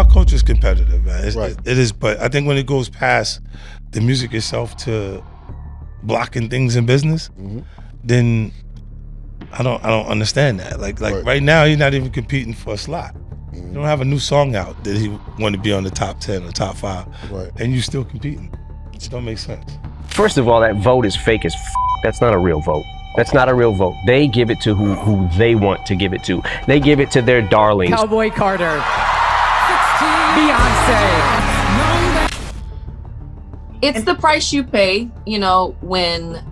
our culture is competitive, man. Right. It is, but I think when it goes past the music itself to blocking things in business, then I don't understand that. Like right now, he's not even competing for a slot. You don't have a new song out that he want to be on the top 10 or top 5, and you still competing. It don't make sense. First of all, that vote is fake as f. That's not a real vote. That's not a real vote. They give it to who they want to give it to. They give it to their darlings. Cowboy Carter. Beyoncé. It's the price you pay, when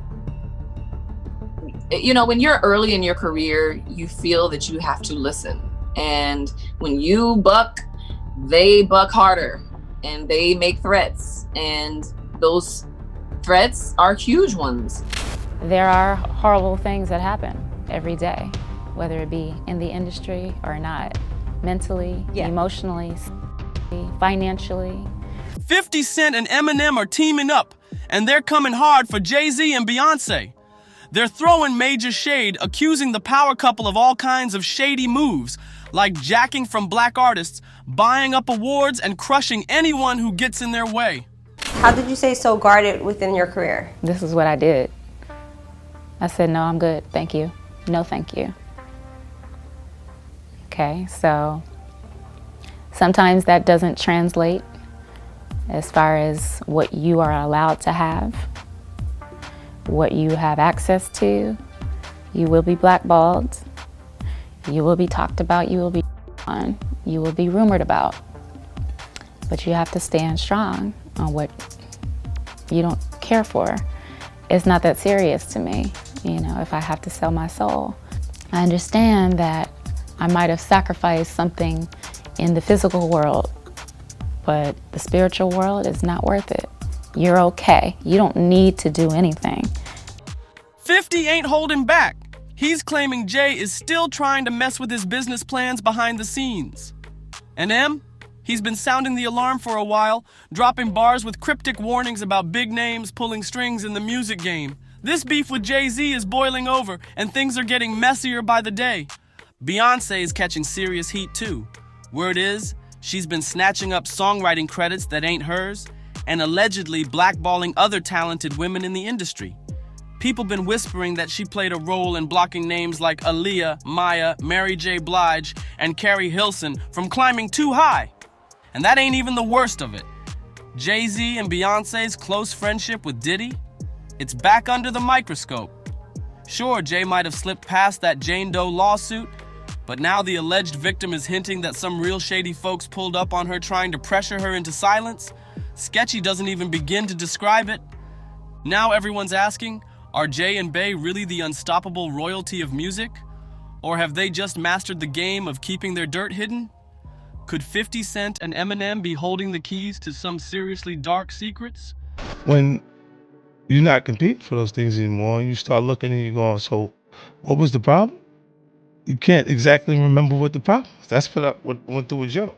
you're early in your career, you feel that you have to listen. And when you buck, they buck harder and they make threats. And those threats are huge ones. There are horrible things that happen every day, whether it be in the industry or not, mentally, emotionally, financially. 50 Cent and Eminem are teaming up, and they're coming hard for Jay Z and Beyoncé. They're throwing major shade, accusing the power couple of all kinds of shady moves, like jacking from black artists, buying up awards, and crushing anyone who gets in their way. How did you stay so guarded within your career? This is what I did. I said, no, I'm good, thank you. No, thank you. Okay, so sometimes that doesn't translate as far as what you are allowed to have, what you have access to. You will be blackballed. You will be talked about. You will be on. You will be rumored about. But you have to stand strong on what you don't care for. It's not that serious to me, if I have to sell my soul. I understand that I might have sacrificed something in the physical world, but the spiritual world is not worth it. You're okay. You don't need to do anything. 50 ain't holding back. He's claiming Jay is still trying to mess with his business plans behind the scenes. And M? He's been sounding the alarm for a while, dropping bars with cryptic warnings about big names pulling strings in the music game. This beef with Jay Z is boiling over, and things are getting messier by the day. Beyoncé is catching serious heat too. Word is, she's been snatching up songwriting credits that ain't hers, and allegedly blackballing other talented women in the industry. People been whispering that she played a role in blocking names like Aaliyah, Maya, Mary J. Blige, and Carrie Hilson from climbing too high. And that ain't even the worst of it. Jay Z and Beyoncé's close friendship with Diddy, it's back under the microscope. Sure, Jay might have slipped past that Jane Doe lawsuit, but now the alleged victim is hinting that some real shady folks pulled up on her trying to pressure her into silence. Sketchy doesn't even begin to describe it. Now everyone's asking, are Jay and Bey really the unstoppable royalty of music? Or have they just mastered the game of keeping their dirt hidden? Could 50 Cent and Eminem be holding the keys to some seriously dark secrets? When you're not competing for those things anymore, and you start looking and you're going, so what was the problem? You can't exactly remember what the problem was. That's what went through with Joe.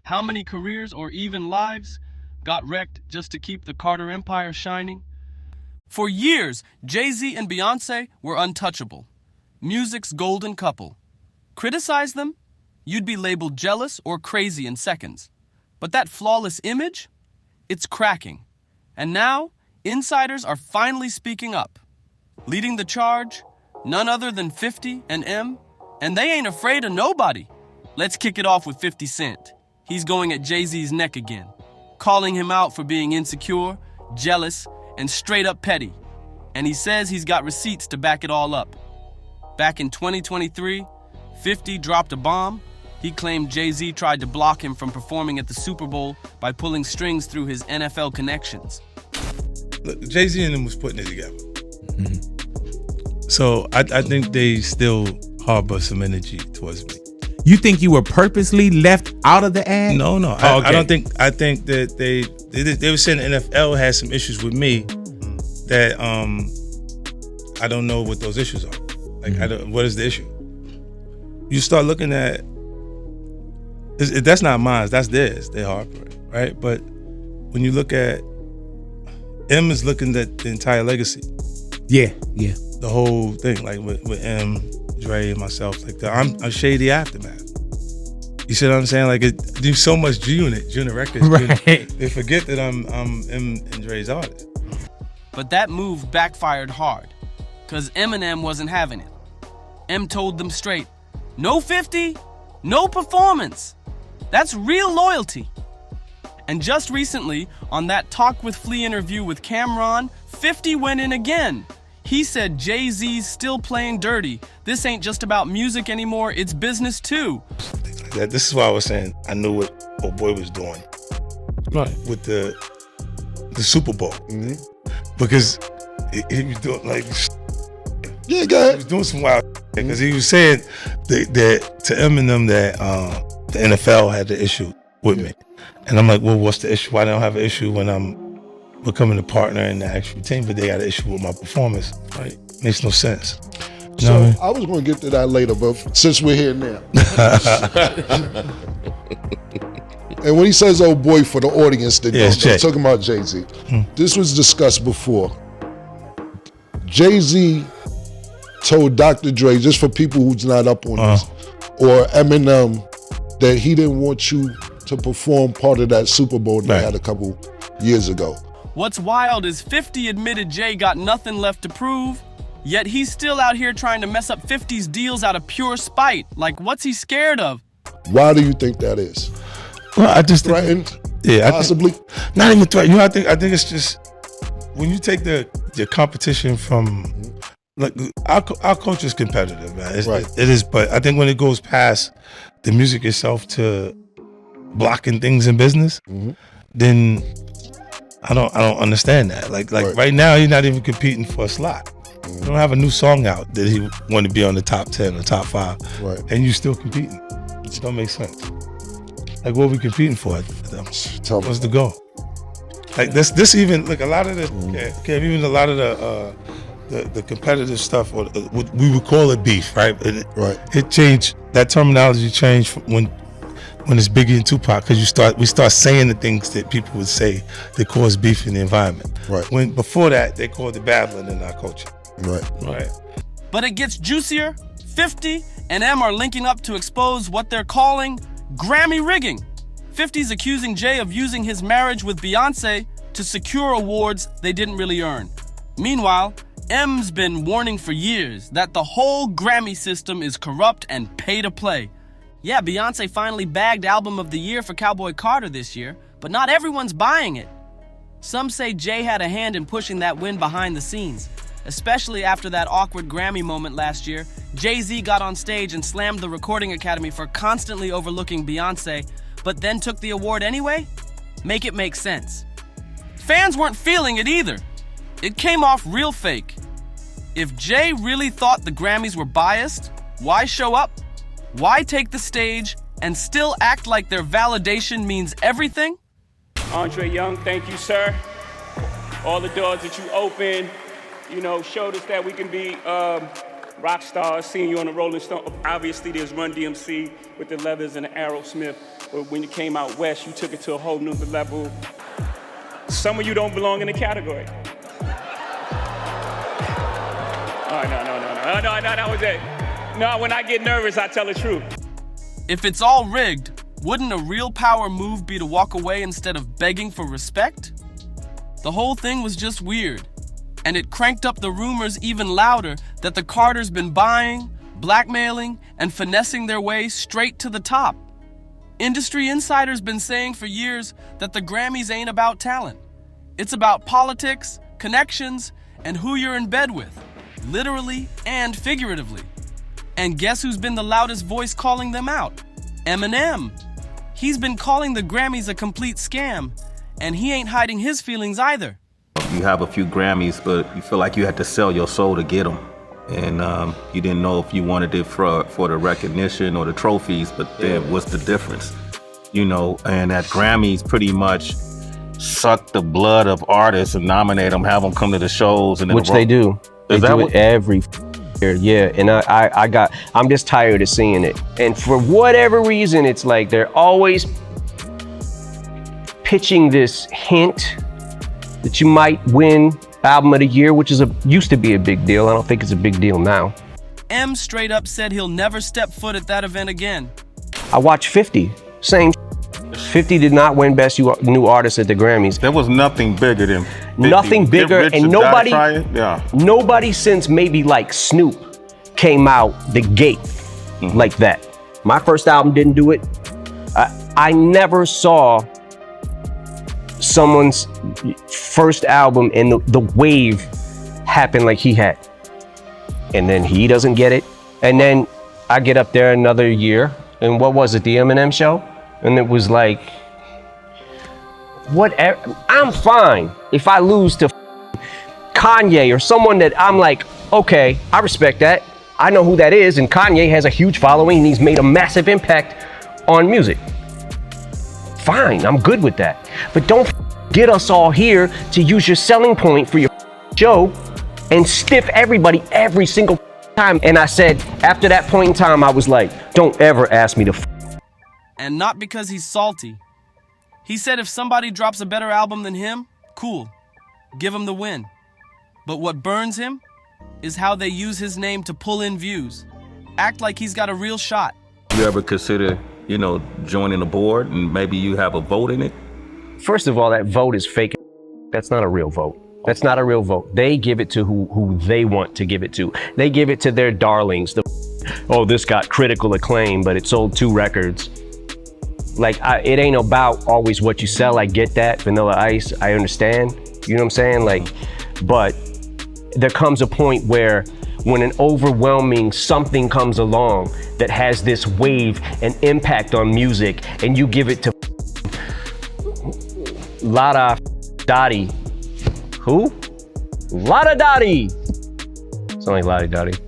How many careers or even lives got wrecked just to keep the Carter Empire shining? For years, Jay Z and Beyoncé were untouchable. Music's golden couple. Criticize them? You'd be labeled jealous or crazy in seconds. But that flawless image? It's cracking. And now, insiders are finally speaking up. Leading the charge, none other than 50 and M, and they ain't afraid of nobody. Let's kick it off with 50 Cent. He's going at Jay Z's neck again, calling him out for being insecure, jealous, and straight up petty. And he says he's got receipts to back it all up. Back in 2023, 50 dropped a bomb. He claimed Jay Z tried to block him from performing at the Super Bowl by pulling strings through his NFL connections. Look, Jay Z and them was putting it together. So I think they still harbor some energy towards me. You think you were purposely left out of the ad? No. Oh, okay. I don't think. I think that they were saying the NFL had some issues with me that I don't know what those issues are. Like, what is the issue? You start looking at that's not mine. That's theirs. They harbor it, right? But when you look at M is looking at the entire legacy. Yeah. The whole thing, like with M, Dre, and myself, like I'm a shady aftermath. You see what I'm saying? Like, there's so much G-Unit Records. Right. They forget that I'm M and Dre's artist. But that move backfired hard, because Eminem wasn't having it. M told them straight, no 50, no performance. That's real loyalty. And just recently, on that Talk with Flea interview with Cameron, 50 went in again. He said Jay Z's still playing dirty. This ain't just about music anymore, it's business too. This is why I was saying I knew what old boy was doing. Right. With the Super Bowl. Mm-hmm. Because he was doing like, yeah, go ahead. He was doing some wild shit, because he was saying that to Eminem that the NFL had the issue with me. And I'm like, well, what's the issue? Why don't I have an issue when I'm becoming a partner in the actual team, but they got an issue with my performance? Right? Makes no sense. You know what I mean? I was going to get to that later, but since we're here now. And when he says "old boy" for the audience that don't, I'm talking about Jay Z. This was discussed before. Jay Z told Dr. Dre, just for people who's not up on this, or Eminem, that he didn't want you to perform part of that Super Bowl they had a couple years ago. What's wild is 50 admitted Jay got nothing left to prove, yet he's still out here trying to mess up 50's deals out of pure spite. Like, what's he scared of? Why do you think that is? Well, I just threatened. Possibly. Not even threatened. You know, I think it's just when you take the competition from like our culture is competitive, man. It is, but I think when it goes past the music itself to blocking things in business, then I don't understand that. Like right now, he's not even competing for a slot. You don't have a new song out that he want to be on the top 10 or top 5, and you still competing. It just don't make sense. Like, what are we competing for? What's the goal? Like this even like a lot of the even a lot of the competitive stuff, or what we would call it beef, right? It changed. That terminology changed from when it's Biggie and Tupac, because we start saying the things that people would say that cause beef in the environment. When before that they called it battling in our culture. Right. But it gets juicier. 50 and M are linking up to expose what they're calling Grammy rigging. 50's accusing Jay of using his marriage with Beyoncé to secure awards they didn't really earn. Meanwhile, M's been warning for years that the whole Grammy system is corrupt and pay to play. Yeah, Beyoncé finally bagged Album of the Year for Cowboy Carter this year, but not everyone's buying it. Some say Jay had a hand in pushing that win behind the scenes. Especially after that awkward Grammy moment last year, Jay Z got on stage and slammed the Recording Academy for constantly overlooking Beyoncé, but then took the award anyway? Make it make sense. Fans weren't feeling it either. It came off real fake. If Jay really thought the Grammys were biased, why show up? Why take the stage and still act like their validation means everything? Andre Young, thank you, sir. All the doors that you opened, showed us that we can be rock stars. Seeing you on the Rolling Stone. Obviously, there's Run DMC with the Leathers and the Aerosmith. But when you came out west, you took it to a whole new level. Some of you don't belong in the category. Oh, no, that was it. No, when I get nervous, I tell the truth. If it's all rigged, wouldn't a real power move be to walk away instead of begging for respect? The whole thing was just weird. And it cranked up the rumors even louder that the Carters been buying, blackmailing, and finessing their way straight to the top. Industry insiders been saying for years that the Grammys ain't about talent. It's about politics, connections, and who you're in bed with, literally and figuratively. And guess who's been the loudest voice calling them out? Eminem. He's been calling the Grammys a complete scam, and he ain't hiding his feelings either. You have a few Grammys, but you feel like you had to sell your soul to get them. And you didn't know if you wanted it for the recognition or the trophies, but then what's the difference? And that Grammys pretty much suck the blood of artists and nominate them, have them come to the shows. And which they do. They do it every year, yeah. And I'm just tired of seeing it. And for whatever reason, it's like they're always pitching this hint that you might win Album of the Year, which used to be a big deal. I don't think it's a big deal now. M straight up said he'll never step foot at that event again. I watched 50, same. 50 did not win Best New Artist at the Grammys. There was nothing bigger than 50. Nothing bigger, and nobody since maybe like Snoop came out the gate like that. My first album didn't do it. I never saw someone's first album and the wave happen like he had. And then he doesn't get it. And then I get up there another year, and what was it, the Eminem show? And it was like, whatever, I'm fine if I lose to Kanye or someone that I'm like, okay, I respect that. I know who that is, and Kanye has a huge following and he's made a massive impact on music. Fine, I'm good with that. But don't get us all here to use your selling point for your show and stiff everybody every single time. And I said, after that point in time, I was like, don't ever ask me to And not because he's salty. He said if somebody drops a better album than him, cool, give him the win. But what burns him is how they use his name to pull in views. Act like he's got a real shot. You ever consider, joining a board and maybe you have a vote in it? First of all, that vote is fake. That's not a real vote. That's not a real vote. They give it to who they want to give it to. They give it to their darlings. This got critical acclaim, but it sold 2 records. Like, it ain't about always what you sell. I get that, Vanilla Ice, I understand. You know what I'm saying? Like, but there comes a point where when an overwhelming something comes along that has this wave and impact on music, and you give it to Lada Dottie. Who? Lada Dottie. It's only Lada Dottie.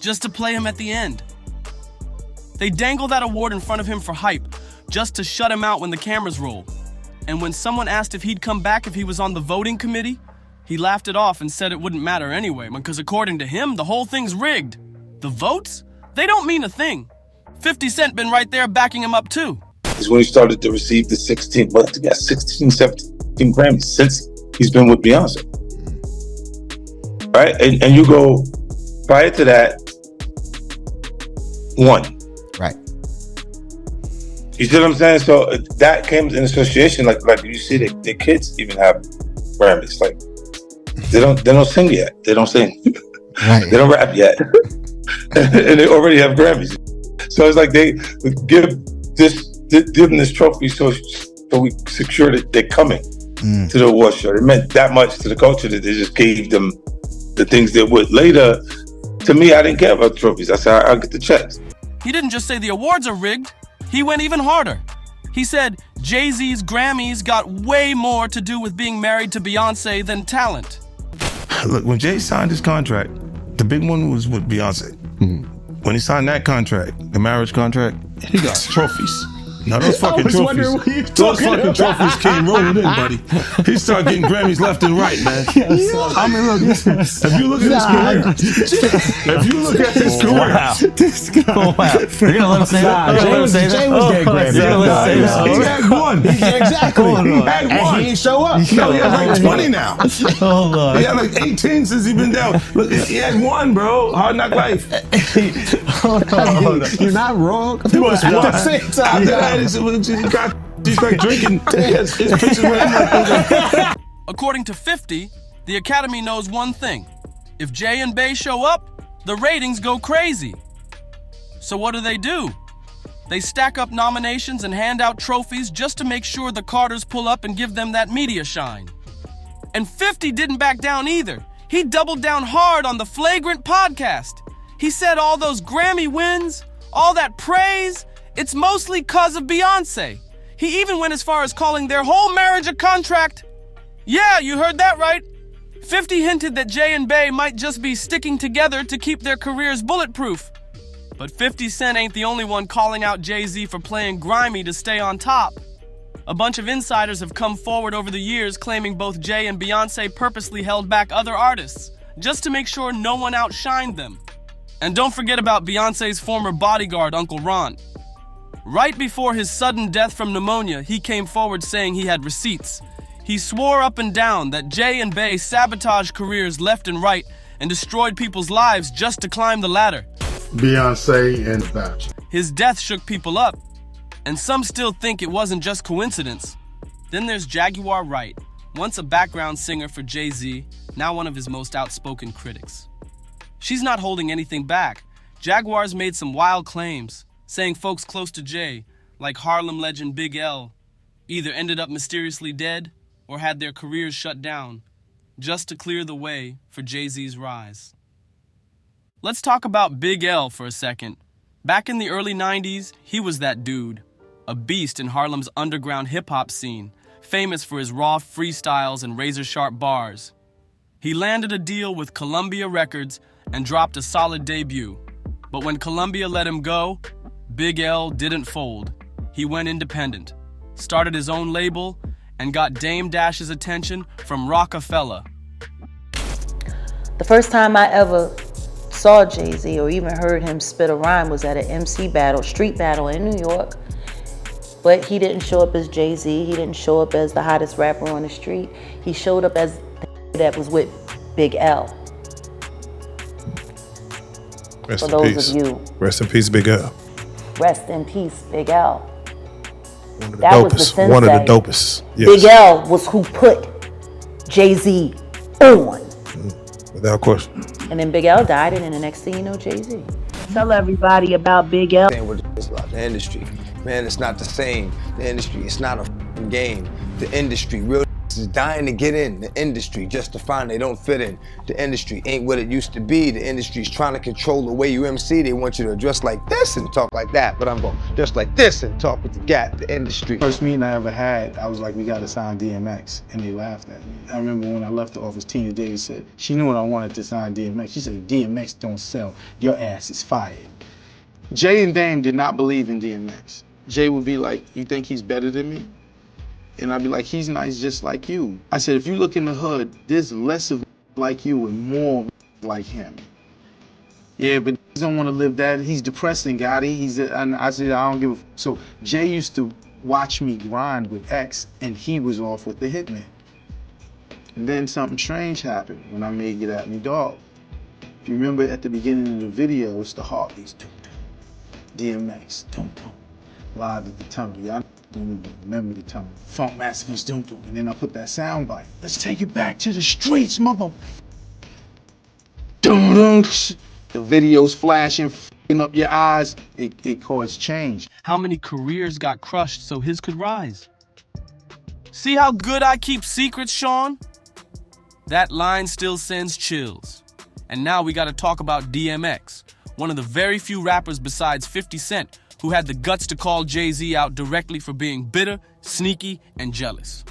Just to play him at the end. They dangle that award in front of him for hype, just to shut him out when the cameras roll. And when someone asked if he'd come back if he was on the voting committee, he laughed it off and said it wouldn't matter anyway, because according to him, the whole thing's rigged. The votes? They don't mean a thing. 50 Cent been right there backing him up too. Is when he started to receive the 16 17 Grammys since he's been with Beyonce. Right? And you go, prior to that, 1. Right. You see what I'm saying? So that came in association, like you see the kids even have Grammys. Like they don't sing yet. They don't sing. Right. They don't rap yet. And they already have Grammys. So it's like they give them this trophy so we secure that they're coming to the award show. It meant that much to the culture that they just gave them the things they would. Later, to me, I didn't care about trophies. I said, I'll get the checks. He didn't just say the awards are rigged. He went even harder. He said Jay Z's Grammys got way more to do with being married to Beyonce than talent. Look, when Jay signed his contract, the big one was with Beyonce. When he signed that contract, the marriage contract, he got trophies. Now those fucking trophies, came rolling in, buddy. He started getting Grammys left and right, man. I mean, look, if you look at his career, This guy. You're gonna let him say that? Jay was getting Grammys. he had one. Exactly. He had one. And he ain't show up. No, he has like 20 now. Hold on. He had like 18 since he been down. Look, he had one, bro. Hard Knock Life. Hold on. You're not wrong. At the same time. He's like drinking his pictures with According to 50, the Academy knows one thing. If Jay and Bey show up, the ratings go crazy. So what do? They stack up nominations and hand out trophies just to make sure the Carters pull up and give them that media shine. And 50 didn't back down either. He doubled down hard on the Flagrant podcast. He said all those Grammy wins, all that praise, it's mostly cause of Beyonce. He even went as far as calling their whole marriage a contract. Yeah, you heard that right. 50 hinted that Jay and Bey might just be sticking together to keep their careers bulletproof. But 50 Cent ain't the only one calling out Jay Z for playing grimy to stay on top. A bunch of insiders have come forward over the years claiming both Jay and Beyonce purposely held back other artists, just to make sure no one outshined them. And don't forget about Beyonce's former bodyguard, Uncle Ron. Right before his sudden death from pneumonia, he came forward saying he had receipts. He swore up and down that Jay and Bey sabotaged careers left and right and destroyed people's lives just to climb the ladder. Beyoncé and Beyoncé. His death shook people up, and some still think it wasn't just coincidence. Then there's Jaguar Wright, once a background singer for Jay Z, now one of his most outspoken critics. She's not holding anything back. Jaguar's made some wild claims, saying folks close to Jay, like Harlem legend Big L, either ended up mysteriously dead or had their careers shut down, just to clear the way for Jay Z's rise. Let's talk about Big L for a second. Back in the early 90s, he was that dude, a beast in Harlem's underground hip-hop scene, famous for his raw freestyles and razor-sharp bars. He landed a deal with Columbia Records and dropped a solid debut. But when Columbia let him go, Big L didn't fold. He went independent, started his own label, and got Dame Dash's attention from Rockefeller. The first time I ever saw Jay Z or even heard him spit a rhyme was at an MC battle, street battle in New York. But he didn't show up as Jay Z. He didn't show up as the hottest rapper on the street. He showed up as the that was with Big L. Rest For in those peace. of you, Rest in peace, Big L. rest in peace, Big L. One of the That was the dopest. sensei. One of the dopest. Yes. Big L was who put Jay Z on. Without question. And then Big L died, and then the next thing you know, Jay Z. Tell everybody about Big L. Saying what it's about the industry. Man, it's not the same. The industry, it's not a f***ing game. The industry, real is dying to get in the industry just to find they don't fit in. The industry ain't what it used to be. The industry's trying to control the way you MC. They want you to dress like this and talk like that, but I'm going to dress like this and talk with the gap, the industry. First meeting I ever had, I was like, we gotta sign DMX, and they laughed at me. I remember when I left the office, Tina Davis said, she knew I wanted to sign DMX. She said, DMX don't sell, your ass is fired. Jay and Dame did not believe in DMX. Jay would be like, you think he's better than me? And I'd be like, he's nice just like you. I said, if you look in the hood, there's less of like you and more like him. Yeah, but he don't want to live that. He's depressing, Gotti. And I said, I don't give a. So Jay used to watch me grind with X, and he was off with the Hitman. And then something strange happened when I made Get At Me Dog. If you remember at the beginning of the video, it's the heartbeats. DMX, live at the Tumbler. Y'all don't even remember the Tumbler. Funk Massacres, and then I put that sound bite. Let's take it back to the streets, mother. The video's flashing, f***ing up your eyes. It caused change. How many careers got crushed so his could rise? See how good I keep secrets, Sean? That line still sends chills. And now we gotta talk about DMX, one of the very few rappers besides 50 Cent who had the guts to call Jay Z out directly for being bitter, sneaky, and jealous.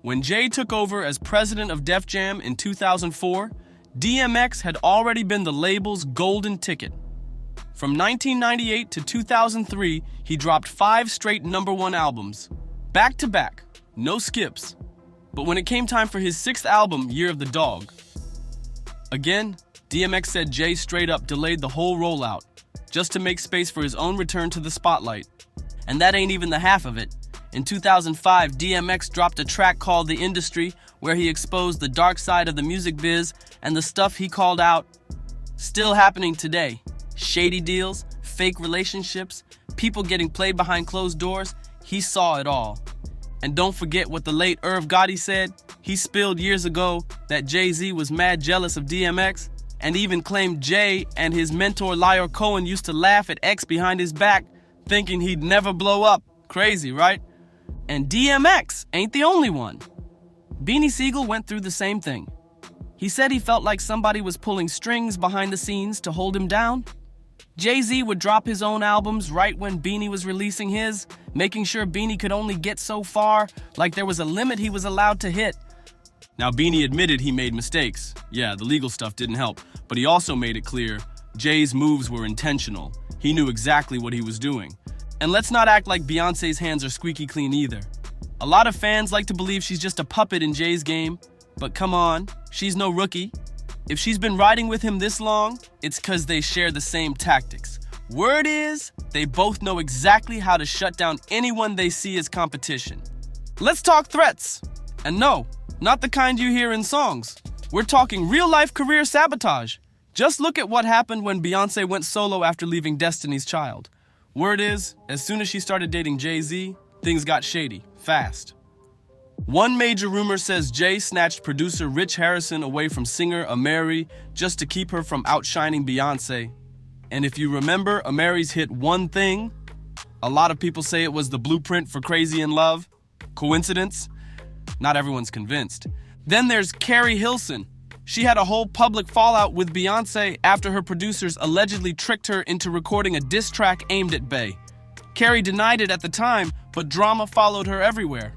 When Jay took over as president of Def Jam in 2004, DMX had already been the label's golden ticket. From 1998 to 2003, he dropped 5 straight #1 albums, back to back, no skips. But when it came time for his 6th album, Year of the Dog, again, DMX said Jay straight up delayed the whole rollout, just to make space for his own return to the spotlight. And that ain't even the half of it. In 2005, DMX dropped a track called The Industry, where he exposed the dark side of the music biz and the stuff he called out. Still happening today. Shady deals, fake relationships, people getting played behind closed doors. He saw it all. And don't forget what the late Irv Gotti said. He spilled years ago that Jay Z was mad jealous of DMX, and even claimed Jay and his mentor Lyor Cohen used to laugh at X behind his back, thinking he'd never blow up. Crazy, right? And DMX ain't the only one. Beanie Siegel went through the same thing. He said he felt like somebody was pulling strings behind the scenes to hold him down. Jay Z would drop his own albums right when Beanie was releasing his, making sure Beanie could only get so far, like there was a limit he was allowed to hit. Now, Beanie admitted he made mistakes. Yeah, the legal stuff didn't help, but he also made it clear Jay's moves were intentional. He knew exactly what he was doing. And let's not act like Beyoncé's hands are squeaky clean either. A lot of fans like to believe she's just a puppet in Jay's game, but come on, she's no rookie. If she's been riding with him this long, it's 'cause they share the same tactics. Word is, they both know exactly how to shut down anyone they see as competition. Let's talk threats. And no, not the kind you hear in songs. We're talking real-life career sabotage. Just look at what happened when Beyoncé went solo after leaving Destiny's Child. Word is, as soon as she started dating Jay Z, things got shady, fast. One major rumor says Jay snatched producer Rich Harrison away from singer Amiri just to keep her from outshining Beyoncé. And if you remember Amiri's hit One Thing, a lot of people say it was the blueprint for Crazy in Love. Coincidence? Not everyone's convinced. Then there's Carrie Hilson. She had a whole public fallout with Beyoncé after her producers allegedly tricked her into recording a diss track aimed at Bey. Carrie denied it at the time, but drama followed her everywhere.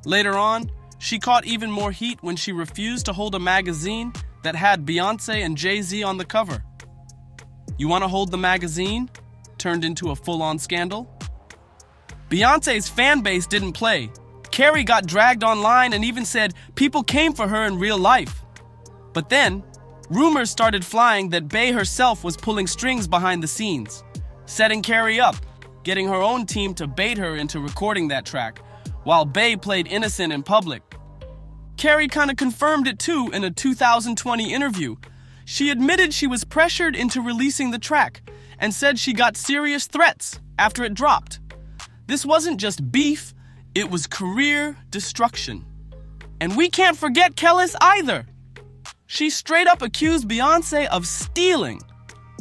Later on, she caught even more heat when she refused to hold a magazine that had Beyoncé and Jay Z on the cover. You want to hold the magazine? Turned into a full-on scandal? Beyoncé's fan base didn't play. Carrie got dragged online and even said people came for her in real life. But then, rumors started flying that Bey herself was pulling strings behind the scenes, setting Carrie up, getting her own team to bait her into recording that track, while Bey played innocent in public. Carrie kind of confirmed it too in a 2020 interview. She admitted she was pressured into releasing the track and said she got serious threats after it dropped. This wasn't just beef, it was career destruction. And we can't forget Kellis either. She straight up accused Beyoncé of stealing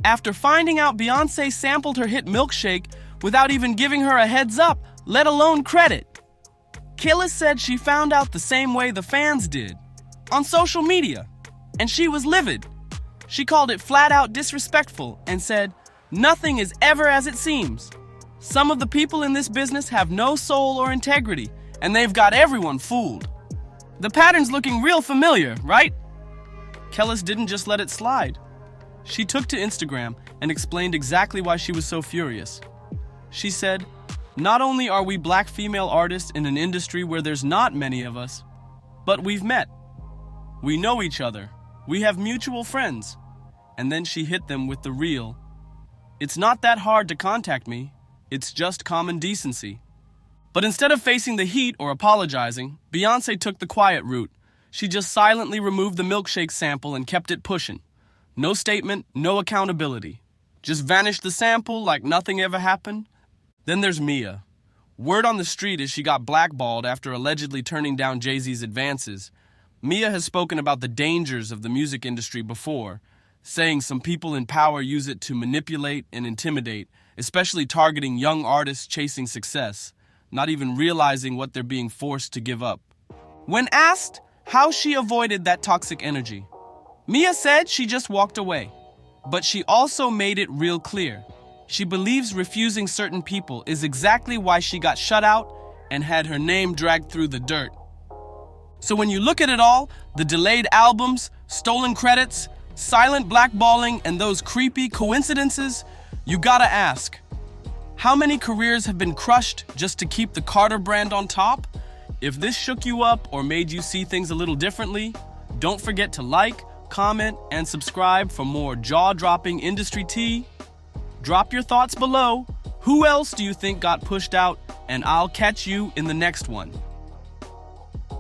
after finding out Beyoncé sampled her hit Milkshake without even giving her a heads up, let alone credit. Kellis said she found out the same way the fans did, on social media, and she was livid. She called it flat out disrespectful and said, "Nothing is ever as it seems. Some of the people in this business have no soul or integrity, and they've got everyone fooled." The pattern's looking real familiar, right? Kellis didn't just let it slide. She took to Instagram and explained exactly why she was so furious. She said, "Not only are we black female artists in an industry where there's not many of us, but we've met. We know each other. We have mutual friends." And then she hit them with the real. "It's not that hard to contact me. It's just common decency." But instead of facing the heat or apologizing, Beyoncé took the quiet route. She just silently removed the Milkshake sample and kept it pushing. No statement, no accountability. Just vanished the sample like nothing ever happened. Then there's Mia. Word on the street is she got blackballed after allegedly turning down Jay Z's advances. Mia has spoken about the dangers of the music industry before, saying some people in power use it to manipulate and intimidate, especially targeting young artists chasing success, not even realizing what they're being forced to give up. When asked how she avoided that toxic energy, Mia said she just walked away. But she also made it real clear. She believes refusing certain people is exactly why she got shut out and had her name dragged through the dirt. So when you look at it all, the delayed albums, stolen credits, silent blackballing, and those creepy coincidences, you gotta ask, how many careers have been crushed just to keep the Carter brand on top? If this shook you up or made you see things a little differently, don't forget to like, comment, and subscribe for more jaw-dropping industry tea. Drop your thoughts below. Who else do you think got pushed out? And I'll catch you in the next one.